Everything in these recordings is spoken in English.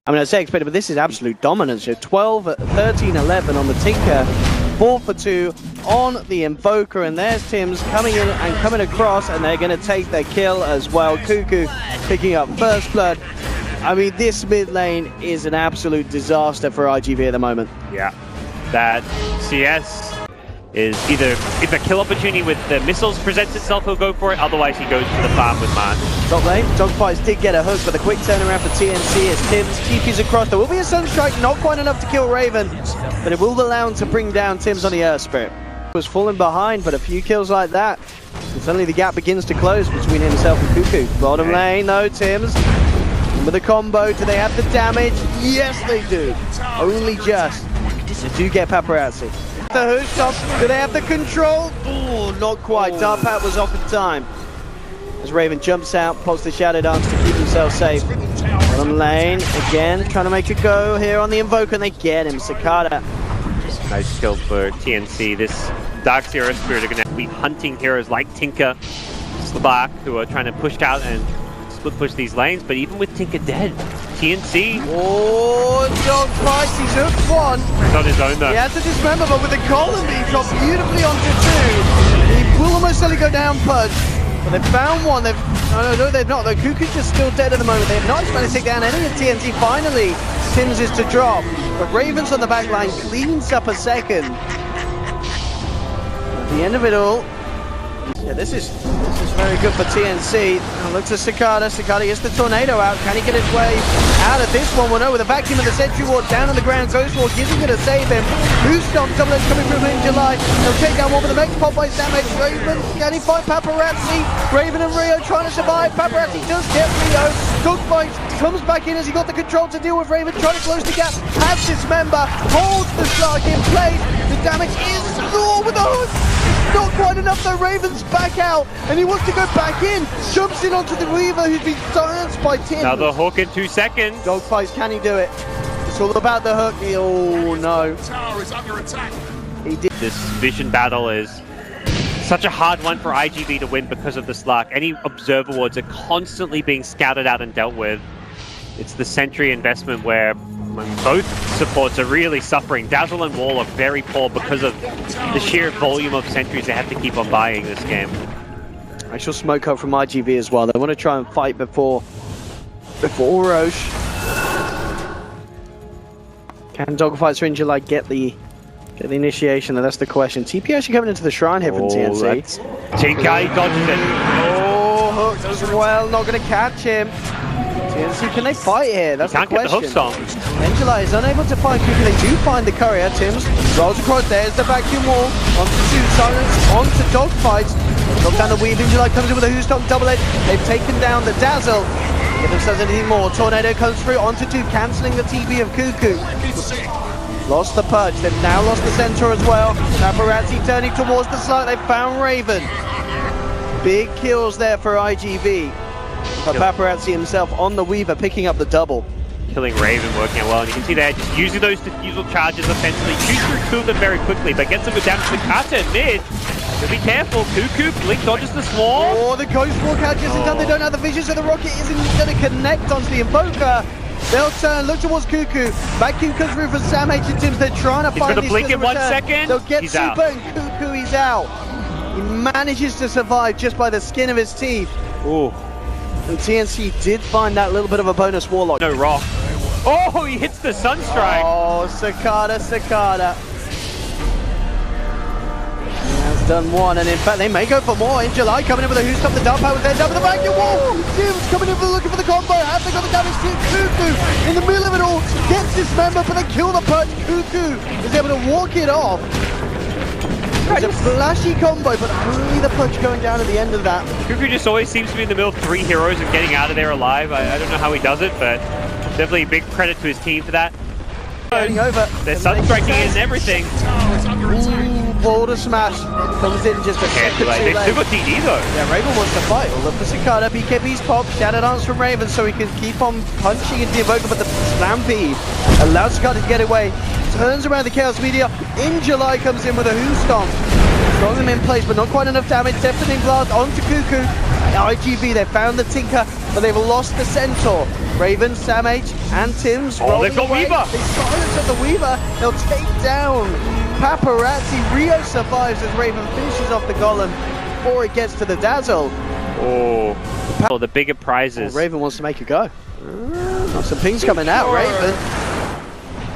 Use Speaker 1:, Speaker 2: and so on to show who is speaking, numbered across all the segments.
Speaker 1: I mean, I say expected, but this is absolute dominance here. 12, 13, 11 on the Tinker. 4 for 2 on the Invoker, and there's Tim's coming in and coming across, and they're going to take their kill as well. Cuckoo picking up first blood. I mean, this mid lane is an absolute disaster for IGV at the moment.
Speaker 2: Yeah, that CS is either if a kill opportunity with the missiles presents itself, he'll go for it. Otherwise, he goes to the farm with March.
Speaker 1: Top lane, Dogfights did get a hook, but the quick turnaround for TNC as Tim's TP's across. There will be a Sunstrike, not quite enough to kill Raven, but it will allow him to bring down Tim's on the Earth Spirit. Was falling behind, but a few kills like that, and suddenly the gap begins to close between himself and Cuckoo. Bottom lane, though, Tim's with a combo. Do they have the damage? Yes, they do. Only just. They do get Paparazzi. The hook stop. Do they have the control? Oh, not quite. Darpat was off in time. As Raven jumps out, pulls the Shadow Dance to keep himself safe. Bottom lane, again, trying to make a go here on the Invoker, and they get him. Cicada.
Speaker 2: Nice kill for TNC. This Darkseer Spirit are going to be hunting heroes like Tinker, Slavak, who are trying to push out and split push these lanes, but even with Tinker dead, TNC...
Speaker 1: Oh, Dogfights, he's hooked one.
Speaker 2: He's on his own though.
Speaker 1: He had to dismember, but with the column beam dropped beautifully onto 2. He will almost certainly go down Pudge, but they've found one. No, they've not. The Cuckoo's just still dead at the moment. They have not managed to take down any of TNC. Finally, Sims is to drop, but Ravens on the back line cleans up a second. At the end of it all, yeah, this is very good for TNC. Now look to Cicada. Cicada gets the tornado out. Can he get his way out of this one? Well, no, with a vacuum of the Sentry Ward down on the ground. Ghost Ward isn't going to save him. Boostomp, double edge coming from in July. They'll take down one with the next pop by damage. Raven, can he find Paparazzi? Raven and Rio trying to survive. Paparazzi does get Rio. Dogfight comes back in as he got the control to deal with Raven. Trying to close the gap. Has dismember. Holds the Slark in place. The damage is raw with the hook. Not quite enough though. Raven's back out and he wants to go back in. Jumps in onto the Weaver who's been silenced by Tim.
Speaker 2: Another hook in 2 seconds.
Speaker 1: Dogfights, can he do it? It's all about the hook. Oh no. He did.
Speaker 2: This Vision battle is such a hard one for IGV to win because of the Slark. Any observer wards are constantly being scouted out and dealt with. It's the Sentry investment where both supports are really suffering. Dazzle and Wall are very poor because of the sheer volume of sentries they have to keep on buying this game.
Speaker 1: Actual smoke up from IGV as well. They want to try and fight before Roche. Can Dogfights or July get the initiation? That's the question. TP actually coming into the shrine here from TNC.
Speaker 2: Tinker dodges it.
Speaker 1: Oh, hooked as well. Not going to catch him. TNC, can they fight here? That's the question.
Speaker 2: Get the hook stomp.
Speaker 1: Angela is unable to find Cuckoo. They do find the courier. Tims rolls across. There's the vacuum wall. Onto 2. Silence. Onto Dogfights. Drop down the weave. Angela comes in with a who stomp double edge. They've taken down the Dazzle. Give themselves anything more. Tornado comes through onto 2, cancelling the TP of Cuckoo. Lost the Pudge. They've now lost the Centaur as well. Paparazzi turning towards the slide. They found Raven. Big kills there for IGV. But Paparazzi himself on the Weaver picking up the double.
Speaker 2: Killing Raven, working out well, and you can see there just using those diffusal charges offensively. Shoots through 2 of them very quickly, but gets them with damage to Carter in mid. So be careful, Cuckoo, Blink dodges the swarm.
Speaker 1: Oh, the Ghost War catches it done. They don't have the vision, so the rocket isn't going to connect onto the Invoker. They'll turn, look towards Cuckoo. Vacuum comes through from Sam H and Tims. They're trying to find
Speaker 2: these Blink in 1 second.
Speaker 1: They'll get
Speaker 2: He's
Speaker 1: Super
Speaker 2: out.
Speaker 1: and Cuckoo, he's out. He manages to survive just by the skin of his teeth.
Speaker 2: Ooh.
Speaker 1: And TNC did find that little bit of a bonus Warlock.
Speaker 2: No rock. Oh, he hits the Sunstrike.
Speaker 1: Oh, Cicada. Has done one, and in fact they may go for more. In July coming in with a who stop the dark power with their double the vacuum wall. Tim's coming in for looking for the combo. Have they got the damage to Cuckoo? In the middle of it all, gets dismembered, but they kill the Pudge. Cuckoo is able to walk it off. It's a flashy combo, but only the Pudge going down at the end of that.
Speaker 2: Cuckoo just always seems to be in the middle of 3 heroes and getting out of there alive. I don't know how he does it, but definitely a big credit to his team for that.
Speaker 1: Getting over.
Speaker 2: They're sunstriking in and everything.
Speaker 1: Boulder smash comes in just a second too late.
Speaker 2: They've still got DD though.
Speaker 1: Yeah, Raven wants to fight. Look for Cicada. BKB's pop. Shadow Dance from Raven so he can keep on punching into the Evoker, but the Stampede allows Cicada to get away. Turns around the Chaos Meteor. In July comes in with a Who Stomp. Throwing them in place, but not quite enough damage. Deafening Blast onto Cuckoo. IGV, they found the Tinker, but they've lost the Centaur. Raven, SamH, and Tim's
Speaker 2: they've got
Speaker 1: away.
Speaker 2: Weaver.
Speaker 1: They silence at the Weaver. They'll take down Paparazzi. Rio survives as Raven finishes off the Golem before it gets to the Dazzle.
Speaker 2: Oh, the bigger prizes.
Speaker 1: Raven wants to make a go. Some pings coming out, Raven.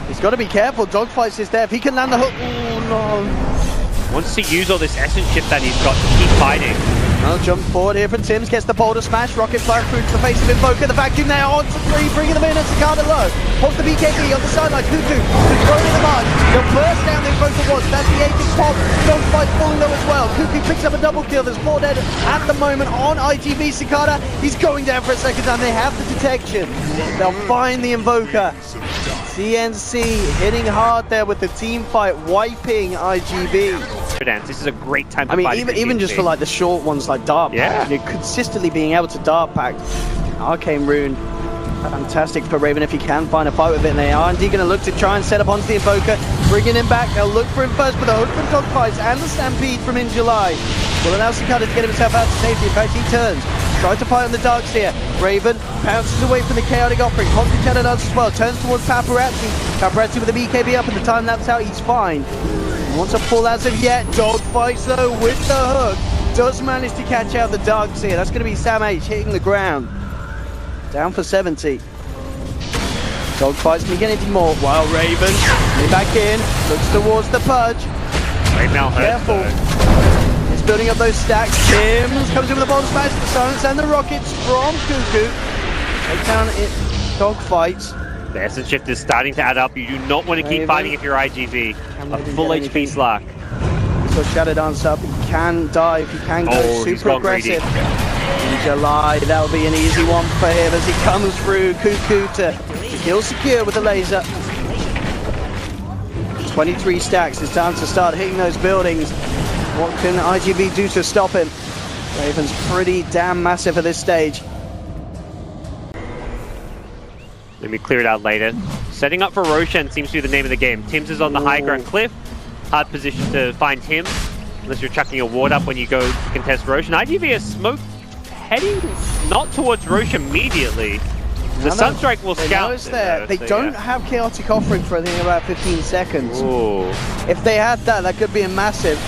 Speaker 1: He's got to be careful. Dogfights is there. If he can land the hook. Oh, no.
Speaker 2: Wants to use all this essence chip that he's got to keep fighting.
Speaker 1: Well, jump forward here from Tims, gets the boulder smash, rocket flying through to the face of Invoker, the vacuum there on to 3, bringing them in, and Cicada low. Holds the BKB on the sideline, Cuckoo, controlling the march. He'll burst down the Invoker once, that's the Apex pop. Dogfight falling low as well. Cuckoo picks up a double kill, there's 4 dead at the moment on IGV. Cicada, he's going down for a second time, they have the detection. They'll find the Invoker. CNC hitting hard there with the team fight, wiping IGV.
Speaker 2: This is a great time to
Speaker 1: I
Speaker 2: fight.
Speaker 1: mean, even just for like the short ones like Dart Pact, you know, consistently being able to Dart Pact. Arcane Rune, fantastic for Raven if he can find a fight with it, and they are indeed going to look to try and set up onto the Invoker, bringing him back. They'll look for him first, but the hook from Dogfights and the Stampede from in July will allow Cicada to get himself out to safety. In fact, he turns, tries to fight on the Darkseer. Raven pounces away from the Chaotic Offering, pops the Shadow Dance as well, turns towards Paparazzi. Paparazzi with the BKB up, and the time that's out, he's fine. Wants to pull as of yet. Dogfights though with the hook. Does manage to catch out the Darkseer. That's going to be SamH hitting the ground. Down for 70. Dogfights can get anything more. While Raven back in, looks towards the Pudge. Careful. He's building up those stacks. Tims comes in with the bomb smash, the silence and the rockets from Cuckoo. Take down it. Dogfights.
Speaker 2: The essence shift is starting to add up. You do not want to keep fighting if you're IGV. A full HP Slark.
Speaker 1: So Shadow Dance up. He can dive. He can go super aggressive. In July, that'll be an easy one for him as he comes through. Cuckoo to kill secure with the laser. 23 stacks. It's time to start hitting those buildings. What can IGV do to stop him? Raven's pretty damn massive at this stage.
Speaker 2: Let me clear it out later. Setting up for Roshan seems to be the name of the game. Tims is on the high ground cliff. Hard position to find him, unless you're chucking a ward up when you go to contest Roshan. IGV has smoke heading not towards Roshan immediately. The Sunstrike will scout
Speaker 1: there. They don't have Chaotic Offering for I think about 15 seconds.
Speaker 2: Ooh.
Speaker 1: If they had that, that could be a massive.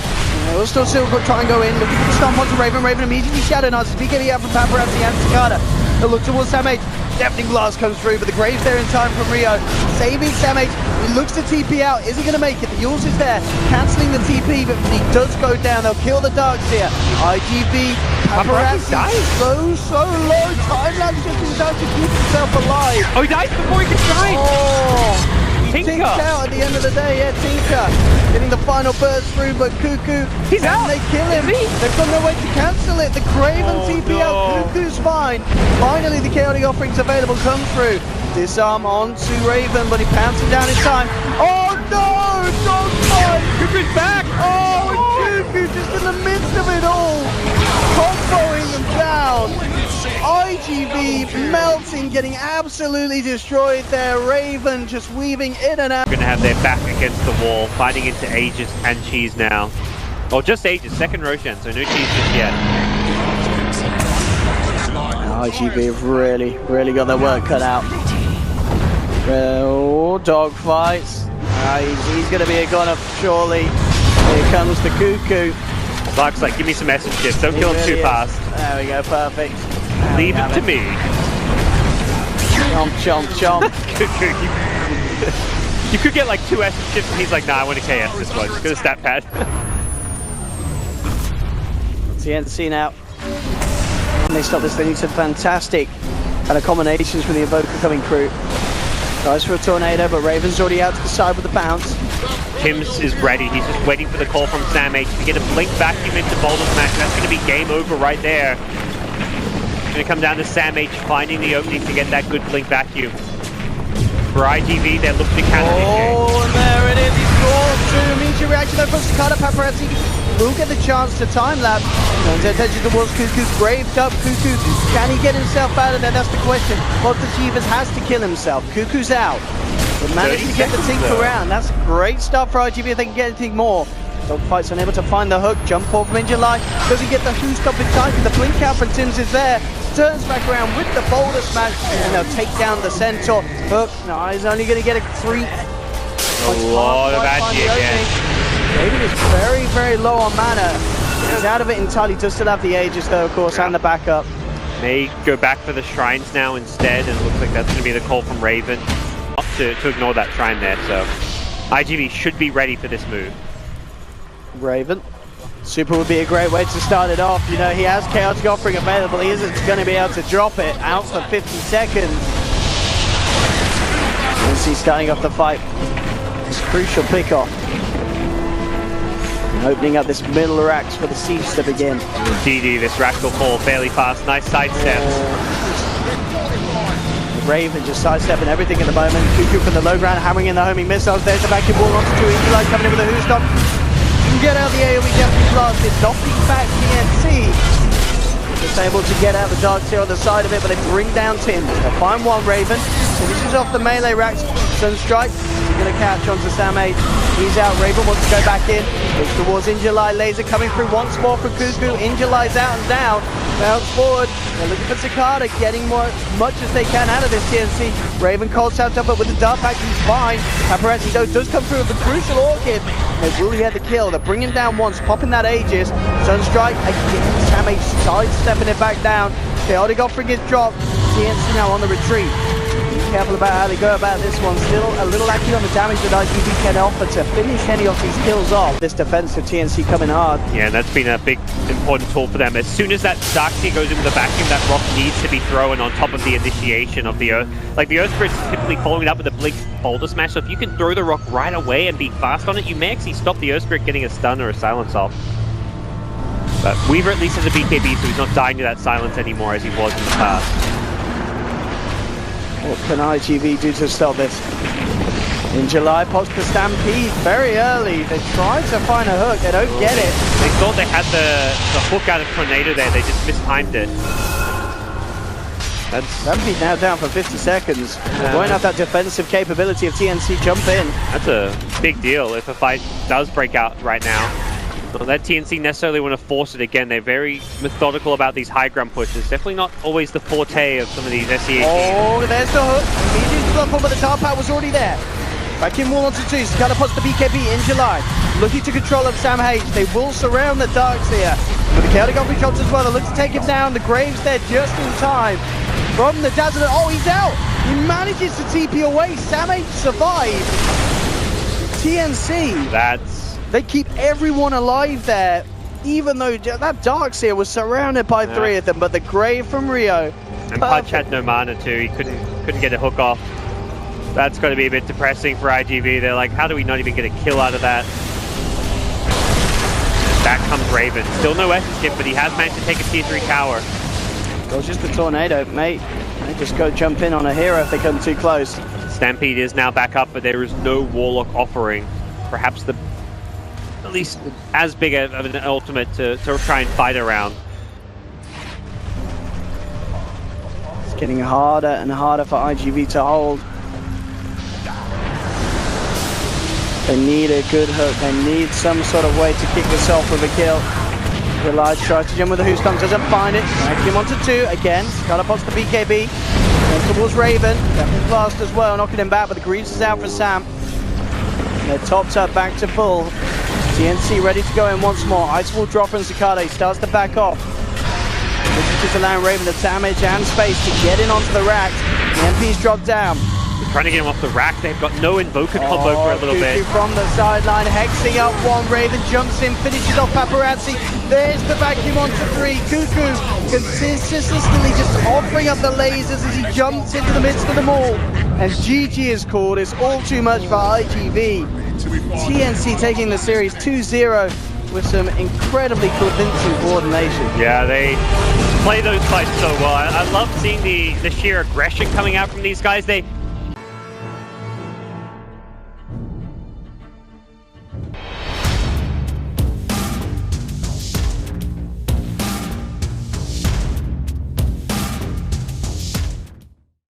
Speaker 1: We'll still try and go in. Looking for the stomp onto Raven. Raven immediately Shadow Dances. BKB out from Paparazzi and Cicada. They'll look towards SamH. Deafening Blast comes through, but the Grave's there in time from Rio. Saving SamH. He looks to TP out. Is he going to make it? The Yules is there. Cancelling the TP, but he does go down. They'll kill the Darkseer. IGV. Paparazzi so low. Time-lapse just in time to keep himself alive.
Speaker 2: Oh, he dies before he can shine.
Speaker 1: Oh.
Speaker 2: Tinker
Speaker 1: out at the end of the day, yeah, Tinker getting the final burst through, but Cuckoo,
Speaker 2: he's out.
Speaker 1: They kill him. They've got no way to cancel it. The Craven TP out, Cuckoo's fine. Finally, the Chaotic Offerings available come through. Disarm onto Raven, but he pounces down in time. Oh no! Dogfight!
Speaker 2: Cuckoo's back!
Speaker 1: Oh, and Cuckoo just in the midst of it all, comboing them down. IGV melting, getting absolutely destroyed there. Raven just weaving in and out.
Speaker 2: Going to have their back against the wall, fighting into Aegis and Cheese now. Well, just Aegis, second Roshan, so no Cheese just yet.
Speaker 1: IGV have really got their work cut out. Oh, Dogfights. He's going to be a goner, surely. Here comes the Cuckoo.
Speaker 2: Lark's like, give me some essence chips, don't kill him too fast.
Speaker 1: There we go, perfect.
Speaker 2: Leave it to me.
Speaker 1: Chomp, chomp, chomp.
Speaker 2: You could get like 2 essence chips and he's like, nah, I want to KS this one. Just get a stat pad.
Speaker 1: CNC now. And they stop this thing. He said fantastic kind of combinations from the Invoker coming through. Tries for a tornado, but Raven's already out to the side with the bounce.
Speaker 2: Tims is ready. He's just waiting for the call from SamH to get a blink vacuum into Boulder Smash. That's going to be game over right there. It's going to come down to SamH finding the opening to get that good blink vacuum. For IGV, they're looking to counter this game.
Speaker 1: Oh, and there it is. He's gone to immediate reaction there from Cicada. Paparazzi will get the chance to time-lapse. Turns their attention towards Cuckoo. Graved up Cuckoo. Can he get himself out of there? That's the question. Monster Achievers has to kill himself. Cuckoo's out. But managed to get the Tinker around. That's great stuff for IGV if they can get anything more. Dogfight's unable to find the hook. Jump off from Injuly. Doesn't get the who stop in time. The blink out from Tims is there. Turns back around with the boulder smash. And they'll take down the Centaur. Hook, no, he's only going to get a 3.
Speaker 2: A lot of Agi again.
Speaker 1: Raven is very, very low on mana. He's out of it entirely. Does still have the Aegis though, of course, and the backup.
Speaker 2: May go back for the Shrines now instead, and it looks like that's going to be the call from Raven. To ignore that Shrine there, so IGV should be ready for this move.
Speaker 1: Raven. Super would be a great way to start it off. You know, he has Chaotic Offering available. He isn't going to be able to drop it out for 50 seconds. TNC starting off the fight. It's a crucial pick-off. Opening up this middle racks for the siege to begin.
Speaker 2: DD, this rack will fall fairly fast. Nice sidesteps.
Speaker 1: Raven just sidestepping everything at the moment. Cuckoo from the low ground, hammering in the homing missiles. There's the vacuum ball onto 2. Eli coming in with a who stop. Get out the AoE definitely blasted. Knocking back TNC. Just able to get out the Darkseer on the side of it, but they bring down Tim. They'll find one Raven. Finishes off the melee racks. Sunstrike. He's going to catch onto Sam H. He's out. Raven wants to go back in. Looks towards Injuly. Laser coming through once more for Cuckoo. Injuly's out and down. Bounce forward. They're looking for Cicada, getting much as they can out of this TNC. Raven calls out up, but with the Dark Pack, he's fine. Paparazzi though does come through with the crucial Orchid. They will get the kill. They're bringing down once, popping that Aegis. Sunstrike again. Sam H sidestepping it back down. Chaotic Offering is dropped. TNC now on the retreat. Be careful about how they go about this one. Still a little lacking on the damage that IGV can offer to finish any of these kills off. This defense of TNC coming hard.
Speaker 2: Yeah, and that's been a big important tool for them. As soon as that Darkseer goes into the vacuum, that rock needs to be thrown on top of the initiation of the Earth. Like the Earth Spirit's typically following it up with a Blink Boulder Smash, so if you can throw the rock right away and be fast on it, you may actually stop the Earth Spirit getting a stun or a silence off. But Weaver at least has a BKB, so he's not dying to that silence anymore as he was in the past.
Speaker 1: What can IGV do to stop this? Injuly pops the Stampede very early. They try to find a hook. They don't get it.
Speaker 2: They thought they had the hook out of Tornado there. They just mistimed it.
Speaker 1: Stampede now down for 50 seconds. Won't have that defensive capability of TNC jump in.
Speaker 2: That's a big deal if a fight does break out right now. Don't let TNC necessarily want to force it again. They're very methodical about these high ground pushes. Definitely not always the forte of some of these SEA teams.
Speaker 1: Oh, there's the hook. Immediate bluff on, but the Tar Power was already there. Back in wall onto 2. Cicada puts the BKB in July. Looking to control of Sam H. They will surround the Darkseer. But the Chaotic Offering shots as well. They look to take him down. The Graves there just in time. From the Dazzler. Oh, he's out. He manages to TP away. Sam H survived. TNC. They keep everyone alive there, even though that Darkseer was surrounded by 3 of them, but the Grave from Rio.
Speaker 2: And Punch had no mana too, he couldn't get a hook off. That's going to be a bit depressing for IGV. They're like, how do we not even get a kill out of that? Back comes Raven. Still no Essence Gift, but he has managed to take a tier 3 tower.
Speaker 1: Well, it's just the Tornado, mate. They just go jump in on a hero if they come too close.
Speaker 2: Stampede is now back up, but there is no Warlock offering. Perhaps at least as big of an ultimate to try and fight around.
Speaker 1: It's getting harder and harder for IGV to hold. They need a good hook. They need some sort of way to kick this off with a kill. Relied tries to jump with the Who Stomp, doesn't find it. Drags him onto 2 again. Cicada pops the BKB. Goes towards Raven. Definitely fast as well, knocking him back, but the Greaves is out for Sam. They're topped up back to full. TNC ready to go in once more. Ice will drop from Cicada. He starts to back off. This is just allowing Raven the damage and space to get in onto the rack. The MP's dropped down.
Speaker 2: They're trying to get him off the rack. They've got no Invoker combo for a little bit.
Speaker 1: From the sideline, hexing up one. Raven jumps in, finishes off Paparazzi. There's the vacuum onto 3. Cuckoo consistently just offering up the lasers as he jumps into the midst of them all. And GG is called. It's all too much for IGV. TNC taking the series 2-0 with some incredibly convincing coordination.
Speaker 2: Yeah, they play those fights so well. I love seeing the sheer aggression coming out from these guys. They